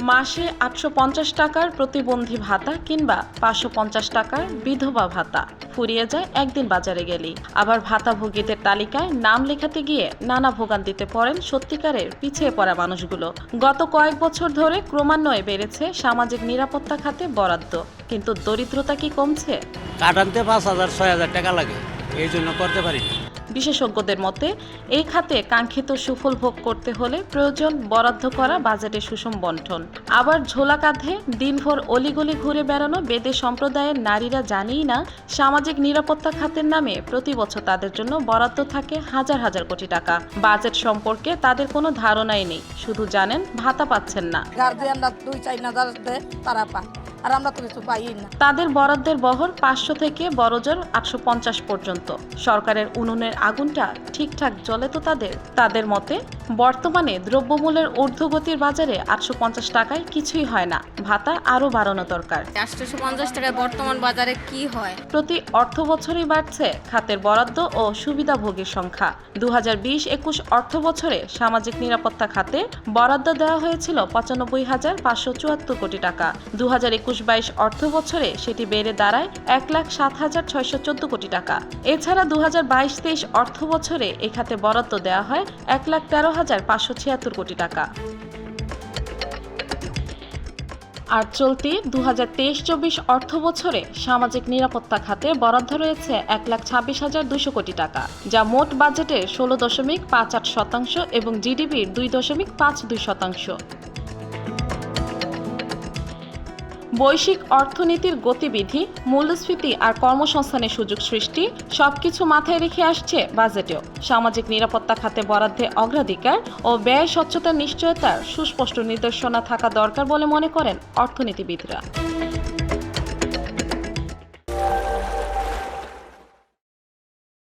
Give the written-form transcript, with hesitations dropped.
মাসে ৮৫০ টাকার প্রতিবন্ধী ভাতা কিংবা ৫৫০ টাকার বিধবা ভাতা ফুরিয়ে যায় একদিন বাজারে গেলেই। আবার ভাতাভোগীদের তালিকায় নাম লেখাতে গিয়ে নানা ভোগান্তিতে পড়েন সত্যিকারের পিছিয়ে পড়া মানুষগুলো। গত কয়েক বছর ধরে ক্রমান্বয়ে বেড়েছে সামাজিক নিরাপত্তা খাতে বরাদ্দ, কিন্তু দরিদ্রতা কি কমছে? কাটানতে ৫,০০০-৬,০০০ টাকা লাগে, এই জন্য করতে পারি না। বিশেষজ্ঞদের মতে এই খাতে কাঙ্ক্ষিত সুফল ভোগ করতে হলে প্রয়োজন বরাদ্দ করা বাজেটের সুষম বণ্টন। আবার ঝোলা কাঁধে দিনভর অলিগলি ঘুরে বেড়ানো বেদে সম্প্রদায়ের নারীরা জানেই না সামাজিক নিরাপত্তা খাতের নামে প্রতি বছর তাদের জন্য বরাদ্দ থাকে হাজার হাজার কোটি টাকা। বাজেট সম্পর্কে তাদের কোনো ধারণাই নেই, শুধু জানেন ভাতা পাচ্ছেন না। গার্জিয়ানরা ২-৪ দেয়, তারা পায়, আর আমরা তো কিছু পাই না। তাদের বরাদ্দের বহর ৫০০ থেকে বড়জোর ৮৫০ পর্যন্ত। সরকারের উনুনের আগুনটা ঠিকঠাক জ্বলে তো তাদের মতে বর্তমানে দ্রব্যমূল্যের ঊর্ধ্বগতির বাজারে ৮৫০ টাকায় কিছুই হয় না, ভাতা আরও বাড়ানো দরকার। ৮৫০ টাকায় বর্তমান বাজারে কি হয়? প্রতি অর্থ বছরই বাড়ছে খাতের বরাদ্দ ও সুবিধাভোগীর সংখ্যা। ২০২০-২১ অর্থ বছরে সামাজিক নিরাপত্তা খাতে বরাদ্দ দেওয়া হয়েছিল ৯৫,৫৭৪ কোটি টাকা। ২০২১-২২ অর্থ বছরে সেটি বেড়ে দাঁড়ায় ১,০৭,৬১৪ কোটি টাকা। এছাড়া ২০২২-২৩ অর্থ বছরে এ খাতে বরাদ্দ দেওয়া হয় ১,১৩,৫৭৬ কোটি টাকা। আর চলতি ২০২৩-২৪ অর্থ বছরে সামাজিক নিরাপত্তা খাতে বরাদ্দ রয়েছে ১,২৬,২০০ কোটি টাকা, যা মোট বাজেটের ১৬.৫৮% এবং জিডিপির ২.৫২%। বৈশ্বিক অর্থনীতির গতিবিধি, মূল্যস্ফীতি আর কর্মসংস্থানের সুযোগ সৃষ্টি সবকিছু মাথায় রেখে আসছে বাজেটেও সামাজিক নিরাপত্তা খাতে বরাদ্দে অগ্রাধিকার ও ব্যয় স্বচ্ছতার নিশ্চয়তার সুস্পষ্ট নির্দেশনা থাকা দরকার বলে মনে করেন অর্থনীতিবিদরা।